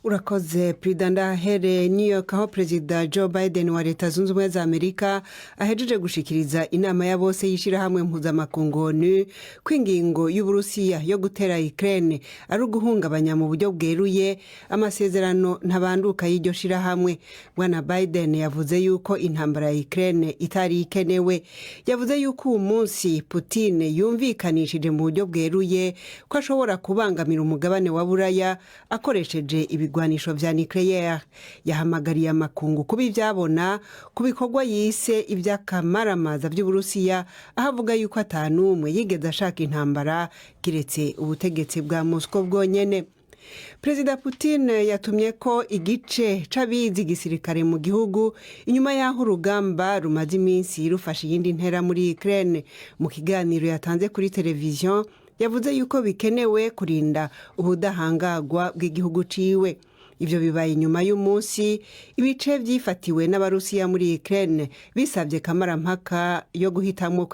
Urakoze President Here New York aho President Joe Biden wa Leta Zunze Ubumwe za Amerika ahejeje gushikiriza inama ya bose yishirahamwe mpuzamakungu ONU kwingingo y'Uburusiya yo gutera Ukraine ari guhungabanya mu buryo bweruye amasezerano ntabanduka y'iryo shirahamwe. Bwana Biden yavuze yuko intambara ya Ukraine itari ikenewe. Yavuze yuko uyu munsi Putin yumvikanishije mu buryo bweruye ko ashobora kubangamira umugabane wa Buraya akoresheje ibigwanisho vya nucleaire. Yahamagariye amakungu kuba ivyabona ku bikorwa yise ivy'akamaramaza vy'Uburusiya, ahavuga yuko atanumwe yigeze ashaka intambara kiretse ubutegetsi bwa Moscow bwonyene. Perezida Putin yatumye ko igice c'abizi gisirikare mu gihugu inyuma yaho urugamba rumaze iminsi rufashe iyindi ntera muri Ukraine. Mu kiganiro yatanze kuri televiziyo yavuze yuko bikenewe kurinda ubudahangagwa bw'igihugu ciwe. Ivyo bibaye nyuma y'umunsi ibice vyifatiwe n'Abarusiya muri Ukraine bisabye kamarampaka yo guhitamwo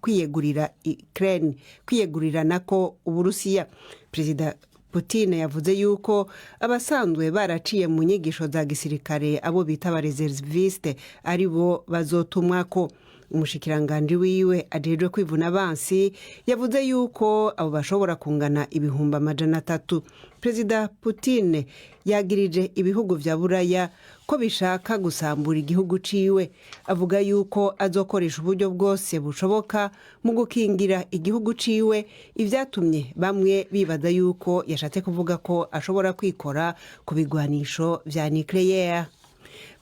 kwiyegurira Ukraine, kwiyegurira nako Uburusiya. Perezida Putin yavuze yuko abasanzwe baraciye mu nyigisho za gisirikare abo bita abareserviste ari bo bazotumwako. Umushikiranganje wiwe ajejwe kwivuna abansi yavuze yuko abo bashobora kungana ibihumbi 300. Perezida Putin yagirije ibihugu vya Buraya ko bishaka gusambura igihugu ciwe. Avuga yuko azokoresha uburyo bwose bushoboka mu gukingira igihugu ciwe, ivyatumye bamwe bibaza yuko yashatse kuvuga ko ashobora kwikora ku bigwanisho vya nucleaire.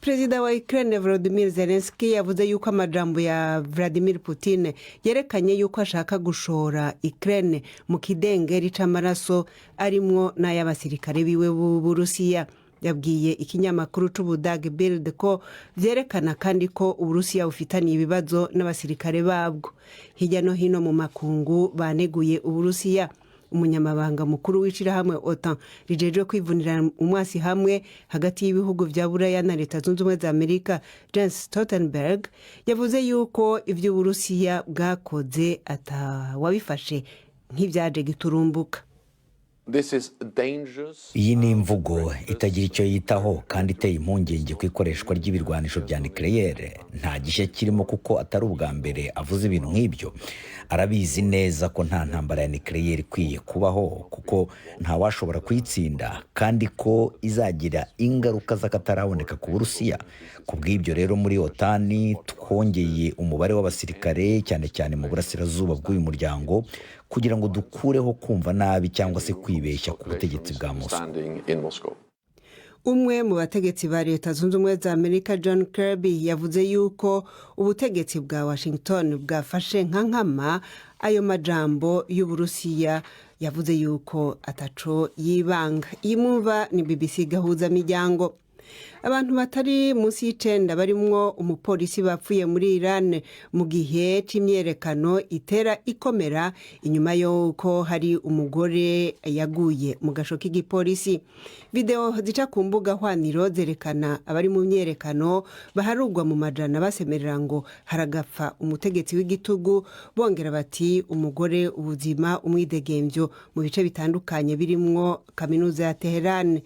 Perezida wa Ukraine Volodymyr Zelensky yavuze yuko amajambo ya Vladimir Putin yerekanye yuko ashaka gushora Ukraine mu kidengeri c'amaraso arimwo n'ay'abasirikare biwe b'Uburusiya. Yabwiye ikinyamakuru c'Ubudage Bild ko vyerekana kandi ko Uburusiya bufitaniye ibibazo n'abasirikare babwo. Hirya no hino mu makungu baneguye Uburusiya. Umunyamabanga mukuru w'ishirahamwe OTAN rijejwe kwivunira umwasi hamwe hagati y'ibihugu vya Buraya na Leta Zunze Ubumwe za Amerika, Jens Stoltenberg, yavuze yuko ivyo Uburusiya bwakoze atawabifashe nk'ivyaje giturumbuka. Iyi ni imvugo itagira icyo yitaho kandi iteye impungenge ku ikoreshwa ry'ibirwanisho bya nucleaire. Nta gishya kirimo kuko atari ubwa mbere avuze ibintu nk'ibyo. Arabizi neza ko nta ntambara ya nucleaire ikwiye kubaho kuko nta washobora kuyitsinda kandi ko izagira ingaruka z'akataraboneka ku Burusiya. Kubw'ibyo rero muri OTAN twongeye umubare w'abasirikare cyane cyane mu burasirazuba bw'uyu muryango kugira ngo dukureho kumva nabi cyangwa se kwibeshya ku butegetsi bwa Moscow. Umwe mu bategetsi ba Leta Zunze Ubumwe za Amerika, John Kirby, yavuze yuko ubutegetsi bwa Washington bwafashe nkama ayo majambo y'Uburusiya. Yavuze yuko ataco yibanga. Imumva ni BBC gahuza miryango. Abantu batari munsi y'icenda barimwo umupolisi bapfuye muri Iran mu gihe c'imyerekano itera ikomera inyuma yuko hari umugore yaguye mu gasho k'igipolisi. Video zica ku mbuga hwaniro zerekana abari mu myerekano baharugwa mu majana basemerera ngo haragapfa umutegetsi w'igitugu, bongera bati umugore ubuzima umwidegemvyo mu bice bitandukanye birimwo kaminuza ya Teheran.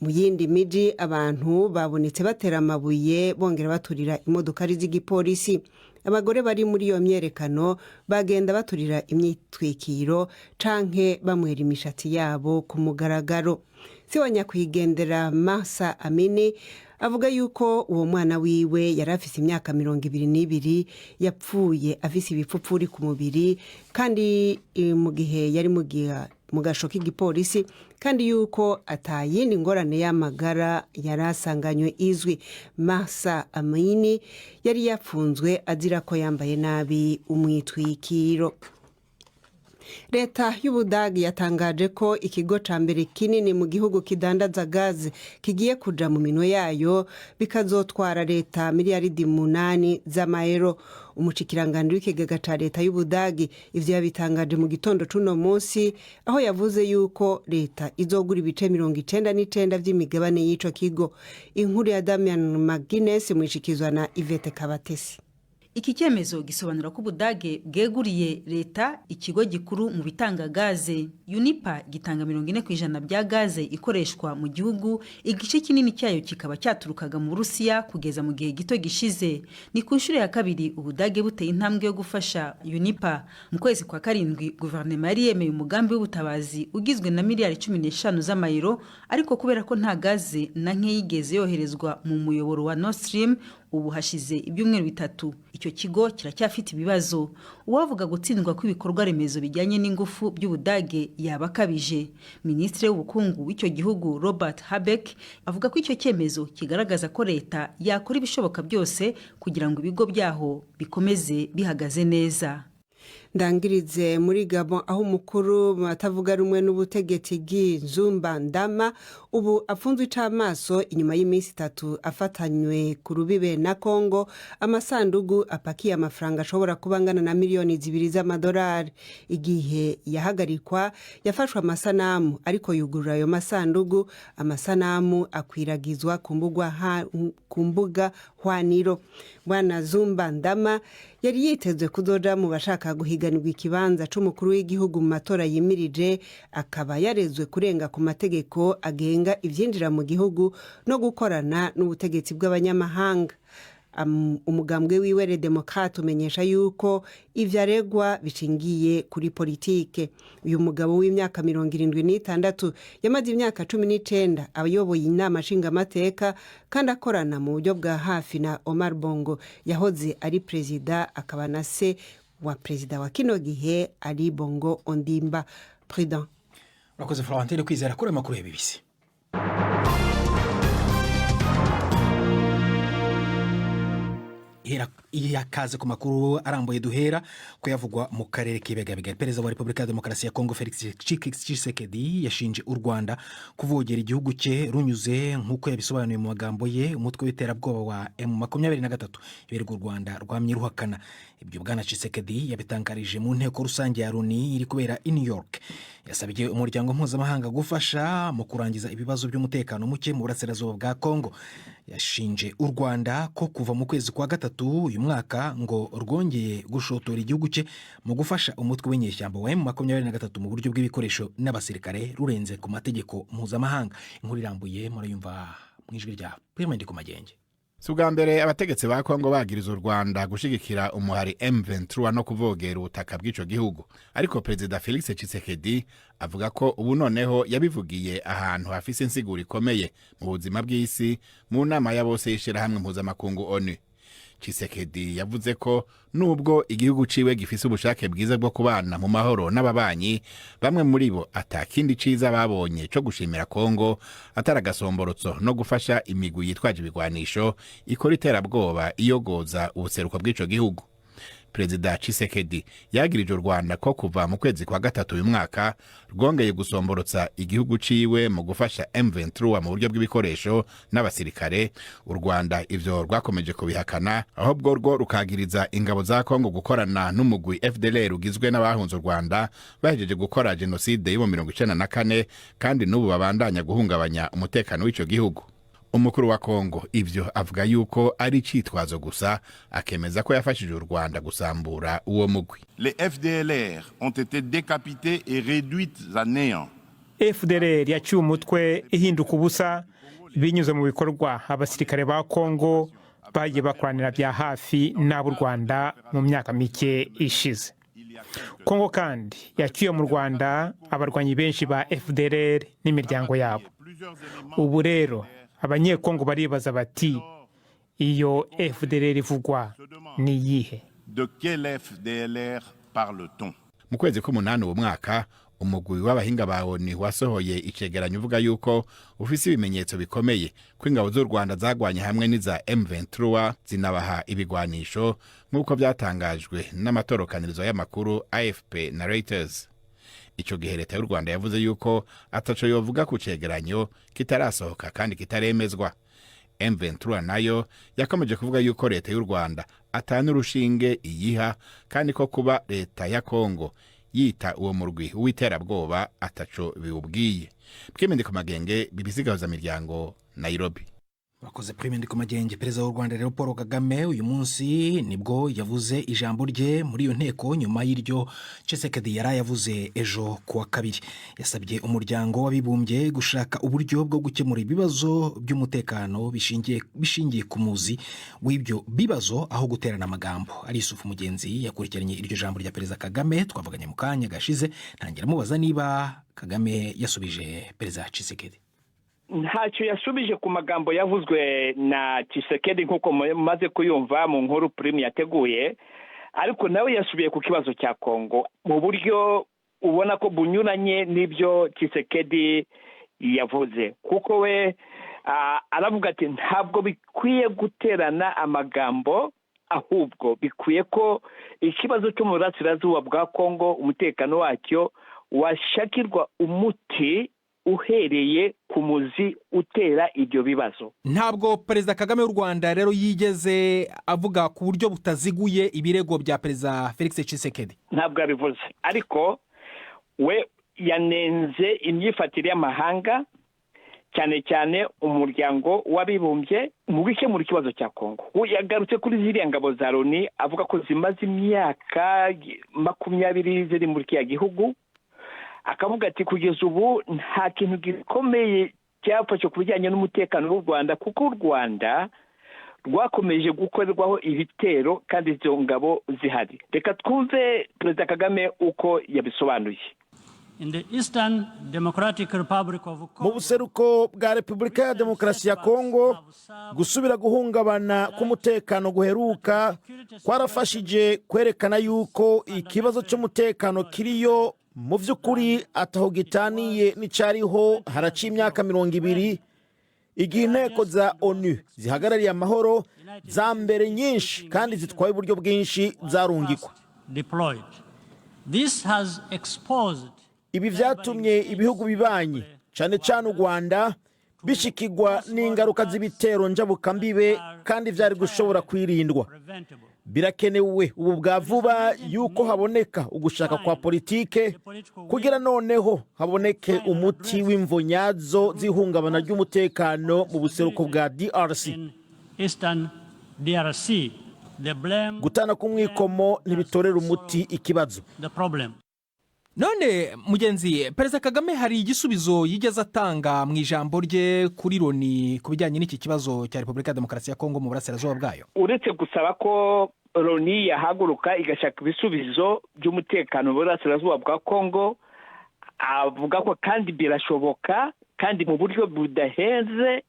Mu yindi miji abantu babonetse batera amabuye bongera baturira imodokari z'igipolisi. Abagore bari muri iyo myerekano bagenda baturira imyitwikiro canke bamwera imishatsi yabo ku mugaragaro. Se wa nyakwigendera Mahsa Amini avuga yuko uwo mwana wiwe yari afise imyaka 22 yapfuye afise ibipfupfuri ku mubiri kandi mu gihe yari mu gasho k'igipolisi kandi yuko atayindi ngorane y'amagara yarasanganywe izwi. Mahsa Amini yari yapfunzwe azira ko yambaye nabi umwitwikiro. Leta y'Ubudagi yatangaje ko ikigo ca mbere kinini mu gihugu kidandaza gaze kigiye kuja mu minwe yayo bikazotwara leta miliyaridi 8 z'amayero. Umushikiranganje w'ikigega ca leta y'Ubudagi ivyo yabitangaje mu gitondo c'uno munsi aho yavuze yuko leta izogura ibice 99 vy'imigabane y'ico kigo. Inkuru ya Damian McGuinness mwishikizwa na Yvette Kabatesi. Iki cyemezo gisobanura ko Ubudage bweguriye leta ikigo gikuru mu bitanga gaze. Unipa gitanga 40% bya gaze ikoreshwa mu gihugu, igice kinini cyayo kikaba cyaturukaga mu Burusiya kugeza mu gihe gito gishize. Ni ku nshuro ya kabiri Ubudage buteye intambwe yo gufasha Unipa. Mu kwezi kwa karindwi guverinoma yari yemeye umugambi w'ubutabazi ugizwe na miliyari 15 z'amayero, ariko kubera ko nta gaze na nke yigeze yoherezwa mu muyoboro wa Nord Stream, ubu hashize ibyumweru 3 icyo kigo kiracyafite ibibazo. Uwavuga gutsindwa kw'ibikorwa remezo bijyanye n'ingufu by'Ubudage yabakabije. Minisitiri w'ubukungu w'icyo gihugu Robert Habeck avuga ko icyo cyemezo kigaragaza ko leta yakora ibishoboka byose kugira ngo ibigo byaho bikomeze bihagaze neza. Ndangirize muri Gabon aho umukuru batavuga rumwe n'ubutegetsi bw'Zumba Ndama ubu afunzwe icamaso inyuma y'iminsi 3 afatanywe ku rubibe na Kongo amasandugu apakiye amafaranga ashobora kubangana na miliyoni 2 z'amadolari. Igihe yahagarikwa yafashwe amasanamu ariko yugurura ayo masandugu, amasanamu akwiragizwa ku mbuga hwaniro. Bwana Zumba Ndama yari yitezwe kuzoja mu bashaka guhiganirwa ikibanza c'umukuru w'igihugu mu matora yimirije, akaba yarezwe kurenga ku mategeko agenga ivyinjira mu gihugu no gukorana n'ubutegetsi bw'abanyamahanga. Umugambwe wiwe Le Demokrate umenyesha yuko ivyo aregwa bishingiye kuri politike. Uyu mugabo w'imyaka 76 yamaze imyaka 19 abayoboye inama nshingamateka kandi akorana mu buryo bwa hafi na Omar Bongo yahoze ari perezida, akaba na se wa perezida wa kino gihe Ali Bongo Ondimba. Président Urakoze Florentine Kwizera kuri makuru y'BBC. Iyakaze ku makuru arambuye duhera ko yavugwa mu karere k'Ibigabigari. Perezida wa Repubulika ya Demokarasi ya Kongo Felix Tshisekedi yashinje u Rwanda kuvogera igihugu cye runyuze nk'uko yabisobanuye mu magambo ye umutwe w'iterabwoba wa M23 yerega u Rwanda rwamye ruhakana. Ibyo bwana Tshisekedi yabitangarije mu nteko rusange ya Loni iri kubera i New York. Yasabye umuryango mpuzamahanga gufasha mu kurangiza ibibazo by'umutekano muke mu burasirazuba bwa Kongo. Yashinje u Rwanda ko kuva mu kwezi kwa gatatu uyu mwaka ngo rwongeye gushotora igihugu cye mu gufasha umutwe w'inyeshyamba wa M23 mu buryo bw'ibikoresho n'abasirikare rurenze ku mategeko mpuzamahanga. Inkuru irambuye murayumva mu ijwi rya Prime ndi ku magenge. Subwa mbere abategetsi ba Kongo bagiriza u Rwanda gushigikira umuhari M23 no kuvogera ubutaka bw'ico gihugu, ariko Perezida Felix Tshisekedi avuga ko ubu noneho yabivugiye ahantu hafise insiguro ikomeye mu buzima bw'isi mu nama ya bose yishira hamwe mpuzamakungu ONU. Tshisekedi yavuze ko nubwo igihugu ciwe gifise ubushake bwiza bwo kubana mu mahoro n'ababanyi, bamwe muri bo atakindi ciza babonye co gushimira Kongo ataragasomborotso no gufasha imigwi yitwaje ibigwanisho ikora iterabwoba iyogoza ubuseruko bw'ico gihugu. Perezida Tshisekedi yagirije u Rwanda ko kuva mu kwezi kwa gatatu uyu mwaka rwongeye gusomborotsa igihugu ciwe mu gufasha M23 mu buryo bw'ibikoresho n'abasirikare. U Rwanda ivyo rwakomeje kubihakana, ahubwo rwo rukagiriza ingabo za Kongo gukorana n'umugwi FDLR ugizwe n'abahunze u Rwanda bahejeje gukora genocide yo mu 1994 kandi n'ubu babandanya guhungabanya umutekano w'ico gihugu. Umukuru wa Kongo ivyo avuga yuko ari citwazo gusa, akemeza ko yafashije u Rwanda gusambura uwo mugwi. Les FDLR ont été décapités et réduites à néant. FDLR yaciye umutwe ihinduka ubusa binyuze mu bikorwa abasirikare ba Kongo bagiye bakoranira bya hafi n'abo Rwanda mu myaka mike ishize. Kongo kandi yaciye mu Rwanda abarwanyi benshi ba FDLR n'imiryango yabo. Ubu rero abanyekongo baribaza bati iyo FDLR ivugwa ni yihe? De quel FDLR parle-t-on? Mu kwezi k'umunani uwo mwaka umugwi w'abahinga ba ONU wasohoye icegeranyo uvuga yuko ufise ibimenyetso bikomeye ko ingabo z'u Rwanda zagwanye hamwe n'iza M23 zinabaha ibigwanisho nk'uko byatangajwe n'amatorokanirizo y'amakuru AFP na Reuters. Ico gihe leta y'u Rwanda yavuze yuko ataco yovuga ku cegeranyo kitarasohoka kandi kitaremezwa. M23 nayo yakomeje kuvuga yuko leta y'u Rwanda atanu rushinge iyiha kandi ko kuba leta ya Kongo yita uwo murwi w'iterabwoba ataco biubwiye. Pweme ndi ku magenge, BBC Gahuza Miryango, Nairobi. Wakoze Prime Ndikumagenge. Perezida w'u Rwanda rero Paul Kagame uyu munsi nibwo yavuze ijambo rye muri iyo nteko nyuma y'iryo Tshisekedi yari yavuze ejo kuwa kabiri. Yasabye umuryango w'abibumbye gushaka uburyo bwo gukemura ibibazo by'umutekano bishingiye ku muzi w'ibyo bibazo aho guterana amagambo. Ari Yusufu Mugenzi yakurikiranye iryo jambo rya Perezida Kagame, twavuganye mu kanya gashize, ntangira mubaza niba Kagame yasubije Perezida Tshisekedi. Ntacyo yasubije ku magambo yavuzwe na Tshisekedi nk'uko maze kuyumva mu nkuru Prime yateguye, ariko nawe yasubiye ku kibazo cya Kongo mu buryo ubona ko bunyuranye n'ibyo Tshisekedi yavuze, kuko we aravuga ati ntabwo bikwiye guterana amagambo, ahubwo bikwiye ko ikibazo cyo mu burasirazuba bwa Kongo umutekano wacyo washakirwa umuti uhereye ku muzi utera ibyo bibazo. Ntabwo Perezida Kagame w'u Rwanda rero yigeze avuga ku buryo butaziguye ibirego bya Perezida Felix Tshisekedi. Ntabwo abivuze, ariko we yanenze imyifatire y'amahanga, cyane cyane umuryango w'abibumbye mu gukemura ikibazo cya Kongo. Yagarutse kuri ziriya ngabo za Loni avuga ko zimaze imyaka 20 ziri muri kiriya gihugu, akavuga ati kugeza ubu nta kintu gikomeye cyafashe ku bijyanye n'umutekano w'u Rwanda, kuko u Rwanda rwakomeje gukorerwaho ibitero kandi izo ngabo zihari. Reka twumve Perezida Kagame uko yabisobanuye. Mu buseruko bwa Repubulika ya Demokarasi ya Kongo, gusubira guhungabana k'umutekano guheruka kwarafashije kwerekana yuko ikibazo cy'umutekano kiriyo mu by'ukuri ataho gitaniye n'icyariho haraciye imyaka 20 igihe inteko za ONU zihagarariye amahoro za mbere nyinshi kandi zitwaye uburyo bwinshi zarungikwa. Ibi byatumye ibihugu bibanye cyane cyane u Rwanda bishikirwa n'ingaruka z'ibitero njabukambibe kandi byari gushobora kwirindwa. Birakenewe ubu bwa vuba yuko haboneka ugushaka kwa politike kugira noneho haboneke umuti w'imvonyazo zihungabana ry'umutekano mu buseruko bwa DRC. Gutana kumwikomo ntibitorera umuti ikibazo. None Mugenzi, Perezida Kagame hari igisubizo yigeze atanga mu ijambo rye kuri Loni ku bijyanye n'iki kibazo cya Repubulika ya Demokarasi ya Kongo mu burasirazuba bwayo? Uretse gusaba ko Loni yahaguruka igashaka ibisubizo by'umutekano mu burasirazuba bwa Kongo, avuga ko kandi birashoboka kandi mu buryo budahenze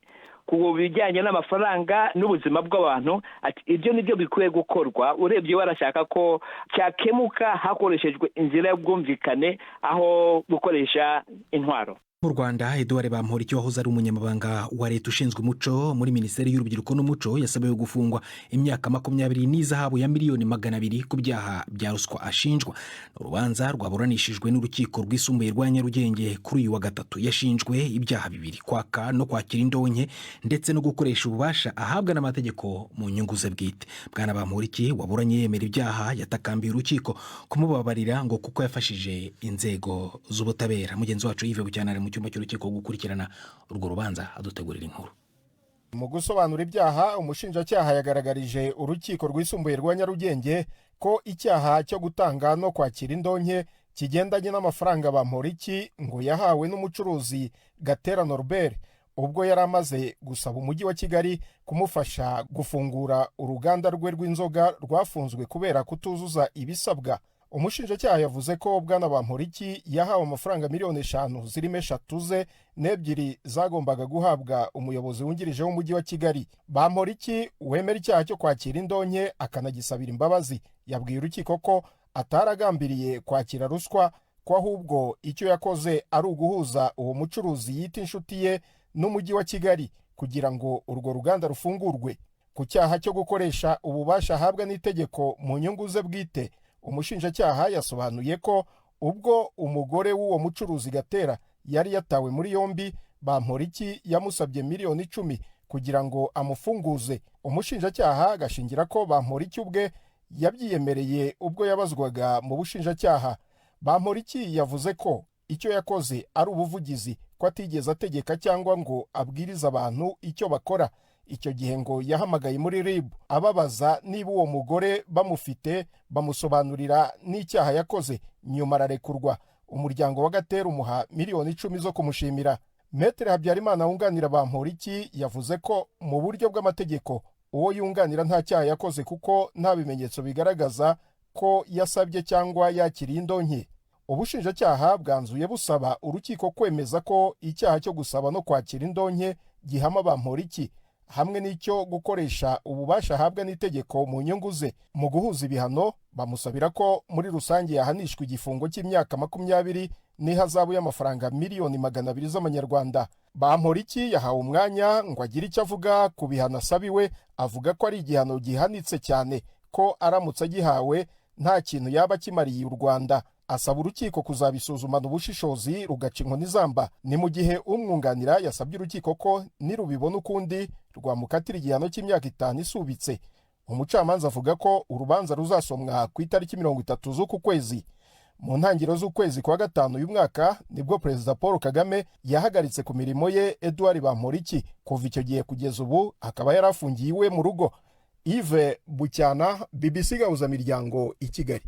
ku bijyanye n'amafaranga n'ubuzima bw'abantu. Ati ibyo nibyo bikwiye gukorwa. Urebye warashaka ko cyakemuka hakoreshejwe inzira y'ubwumvikane aho gukoresha intwaro. Mu Rwanda, Edouard Bamporiki wahoze ari umunyamabanga wa leta ushinzwe umuco muri Minisiteri y'Urubyiruko n'Umuco yasabiwe gufungwa imyaka 20 n'izahabu ya miliyoni 200 ku byaha bya ruswa ashinjwa. Urubanza rwaburanishijwe n'urukiko rwisumbuye rwa Nyarugenge kuri uyu wa gatatu. Yashinjwe ibyaha bibiri: kwaka no kwakira indonke ndetse no gukoresha ububasha ahabwa n'amategeko mu nyungu ze bwite. Bwana Bamporiki waburanye yemera ibyaha, yatakambiye urukiko kumubabarira ngo kuko yafashije inzego z'ubutabera. Mugenzi wacu Yves Bucyanare mu cyumba cy'urukiko gukurikirana urwo rubanza adutegurira inkuru. Mu gusobanura ibyaha, umushinjacyaha yagaragarije urukiko rwisumbuye rwa Nyarugenge ko icyaha cyo gutanga no kwakira indonke kigendanye n'amafaranga Bamporiki ngo yahawe n'umucuruzi Gatera Norbert ubwo yari amaze gusaba umujyi wa Kigali kumufasha gufungura uruganda rwe rw'inzoga rwafunzwe kubera kutuzuza ibisabwa. Umushinjacyaha yavuze ko Bwana Bamporiki yahawe amafaranga miliyoni 5 zirimo 3 ze n'ebyiri zagombaga guhabwa umuyobozi wungirije w'umujyi wa Kigali. Bamporiki wemera icyaha cyo kwakira indonke akanagisabira imbabazi yabwiye urukiko ko ataragambiriye kwakira ruswa, ko ahubwo icyo yakoze ari uguhuza uwo mucuruzi yita inshuti ye n'umujyi wa Kigali kugira ngo urwo ruganda rufungurwe. Ku cyaha cyo gukoresha ububasha ahabwa n'itegeko mu nyungu ze bwite, umushinjacyaha yasobanuye ko ubwo umugore w'uwo mucuruzi Gatera yari yatawe muri yombi, Bamporiki yamusabye miliyoni 10 kugira ngo amufunguze. Umushinjacyaha agashingira ko Bamporiki ubwe yabyiyemereye ubwo yabazwaga mu bushinjacyaha. Bamporiki yavuze ko icyo yakoze ari ubuvugizi, ko atigeze ategeka cyangwa ngo abwiriza abantu icyo bakora. icyo gihe ngo yahamagaye muri RIB ababaza niba uwo mugore bamufite, bamusobanurira n'icyaha yakoze, nyuma ararekurwa. Umuryango wa Gatera umuha miliyoni 10 zo kumushimira. Metere Habyarimana wunganira Bamporiki yavuze ko mu buryo bw'amategeko uwo yunganira nta cyaha yakoze kuko nta bimenyetso bigaragaza ko yasabye cyangwa yakiriye indonke. Ubushinjacyaha bwanzuye busaba urukiko kwemeza ko icyaha cyo gusaba no kwakira indonke gihama Bamporiki hamwe n'icyo gukoresha ububasha ahabwa n'itegeko mu nyungu ze. Mu guhuza ibihano bamusabira ko muri rusange yahanishwa igifungo cy'imyaka 20 n'ihazabu y'amafaranga miliyoni 200 z'amanyarwanda. Bamporiki yahawe umwanya ngo agire icyo avuga ku bihano asabiwe, avuga ko ari igihano gihanitse cyane, ko aramutse agihawe nta kintu yaba kimariye u Rwanda. Asaba urukiko kuzabisuzumana ubushishozi rugaca inkoni zamba. Ni mu gihe umwunganira yasabye urukiko ko nirubibona ukundi rwamukatira igihano cy'imyaka 5 isubitse. Umucamanza avuga ko urubanza ruzasomwa ku itariki 30 z'uku kwezi. Mu ntangiriro z'ukwezi kwa gatanu uyu mwaka nibwo Perezida Paul Kagame yahagaritse ku mirimo ye Edouard Bamporiki. Kuva icyo gihe kugeza ubu akaba yarafungiye iwe mu rugo. Yves Bucyana, BBC Gahuzamiryango i Kigali.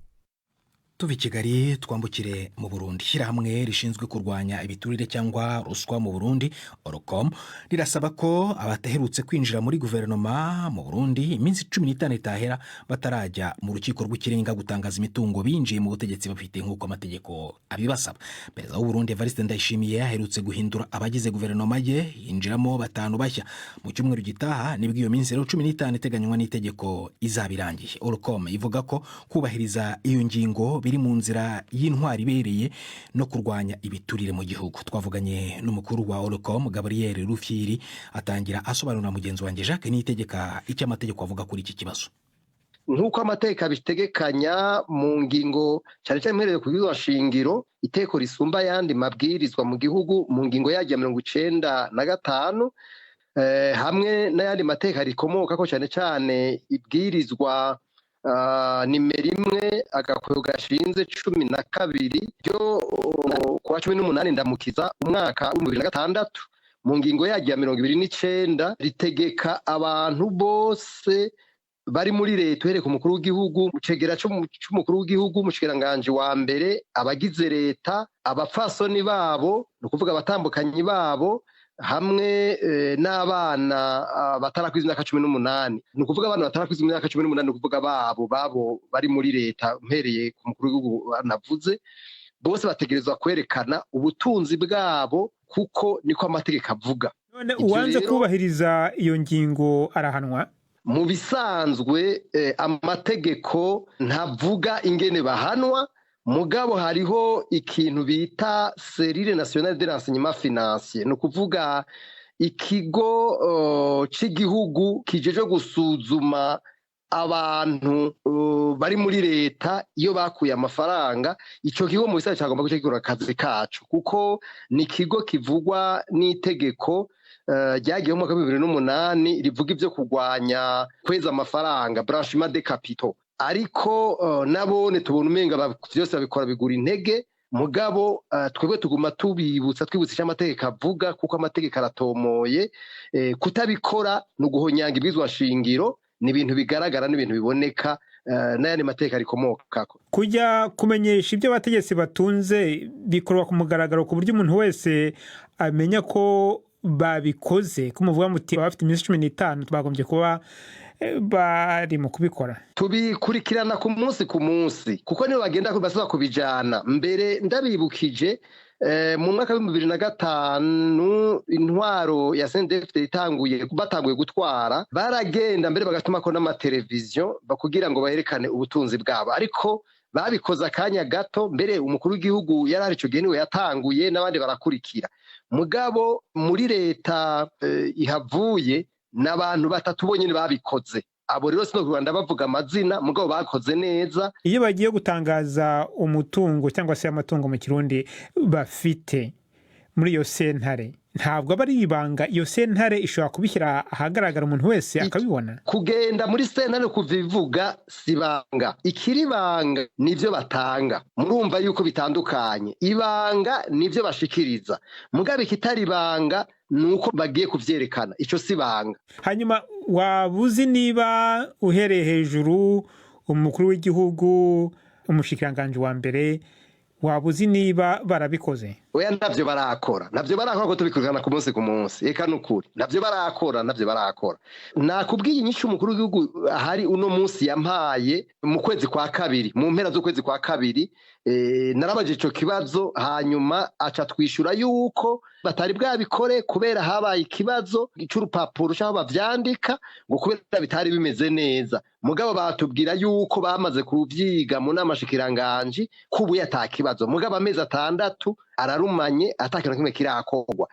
Tuva i Kigali twambukire mu Burundi. Ishyirahamwe rishinzwe kurwanya ibiturire cyangwa ruswa mu Burundi Orcom rirasaba ko abataherutse kwinjira muri guverinoma mu Burundi iminsi 15 itahera batarajya mu rukiko rw'ikirenga gutangaza imitungo binjiye mu butegetsi bafite nk'uko amategeko abibasaba. Perezida w'u Burundi Evariste Ndayishimiye aherutse guhindura abagize guverinoma ye, yinjiramo 5 bashya. Mu cyumweru gitaha nibwo iyo minsi 15 iteganywa n'itegeko izabirangiye. Orcom ivuga ko kubahiriza iyo ngingo biri mu nzira y'intwari ibereye no kurwanya ibiturire mu gihugu. Twavuganye n'umukuru wa Orcom Gabriel Rufyiri atangira asobanura mugenzi wanjye Jacques Niyitegeka icyo amategeko avuga kuri iki kibazo. Nk'uko amategeko bitegekanya mu ngingo cyane cyane mpereye ku bwirizwa shingiro, iteko risumba yandi mabwirizwa mu gihugu mu ngingo ya 95 hamwe n'ayandi mateka rikomoka ko cyane cyane ibwirizwa nimero 1 agakwego gashinze 12 byo kwa 18 ndamukiza umwaka wa 2006 mu ngingo ya 29 ritegeka abantu bose bari muri leta uhereye ku mukuru w'igihugu, mu cegera cy'umukuru w'igihugu, mu kigiranganje wa mbere, abagize leta, abapfasoni babo, no kuvuga abatambukanyi babo, hamwe n'abana batarakwiza imyaka 18. Ni ukuvuga abana batarakwiza imyaka 18, ni ukuvuga babo bari muri leta mpereye ku mukuru w'igihugu navuze, bose bategerezwa kwerekana ubutunzi bwabo kuko niko amategeko avuga. None uwanze kubahiriza iyo ngingo arahanwa? Mu bisanzwe amategeko ntavuga ingene bahanwa, mugabo hariho ikintu bita Serire Nationale de l'Enseignement Financier, no kuvuga ikigo cy'igihugu kijeje gusuzuma abantu bari muri leta iyo bakuye amafaranga. Icyo kigo mu bisanzwe cyagomba gutegura akazi kacu kuko ni ikigo kivugwa n'itegeko ryagiye mu mwaka wa 2008 rivuga ibyo kurwanya kweza amafaranga, blanchiment de capitaux. Ariko nabone tubona umenga byose babikora bigura intege, mugabo twebwe tuguma twibutsa amategeko avuga kuko amategeko aratomoye. Kutabikora no guhonyanga ibizwa shingiro ni ibintu bigaragara n'ibintu biboneka n'ayandi mategeko arikomokako. Kujya kumenyesha ibyo abategetsi batunze bikorwa ku mugaragaro ku buryo umuntu wese amenya ko babikoze. Kumuvuga muti abafite iminsi 15 twagombye kuba bari mu kubikora. Tubikurikirana ku munsi kuko niyo bagenda kubasaba kubijana. Mbere ndabibukije mu mwaka wa 2005 intwaro ya CNDF batanguye gutwara, baragenda mbere bagatuma ko n'amateleviziyo bakugira ngo baherekane ubutunzi bwabo, ariko babikoza akanya gato. Mbere umukuru w'igihugu yarari cyo geniwe yatanguye n'abandi barakurikira. Mugabo muri leta ihavuye n'abantu 3 bonyine babikoze. Abo rero sino Rwanda bavuga amazina, mugabo bakoze neza. Iyo bagiye gutangaza umutungo cyangwa se amatungo mu Kirundi bafite muri iyo sentare, ntabwo aba ari ibanga, iyo sentare ishobora kubishyira ahagaragara umuntu wese akabibona. Kugenda muri sentare kuvivuga si banga, ikiri banga nivyo batanga. Murumva yuko bitandukanye, ibanga nivyo bashikiriza, mugabe kitari banga nuko bagiye kuvyerekana, ico si banga. Hanyuma wabuzi niba uhereye hejuru umukuru w'igihugu, umushikiranganje wa mbere, wabuzi niba barabikoze? Oya, navyo barakora ko tubikurikirana ku munsi eka nukuri navyo barakora. Nakubwiye inyishu umukuru w'igihugu hari uno munsi yampaye mu kwezi kwa kabiri, mu mpera z'ukwezi kwa kabiri, narabaje ico kibazo, hanyuma aca twishura yuko batari bwabikore kubera habaye ikibazo c'urupapuro c'aho bavyandika, ngo kubera bitari bimeze neza. Mugabo batubwira yuko bamaze kuvyiga mu nama shikiranganje kubu yatakibazo, mugabo amezi 6 ararumanye atakintu kimwe kirakorwa.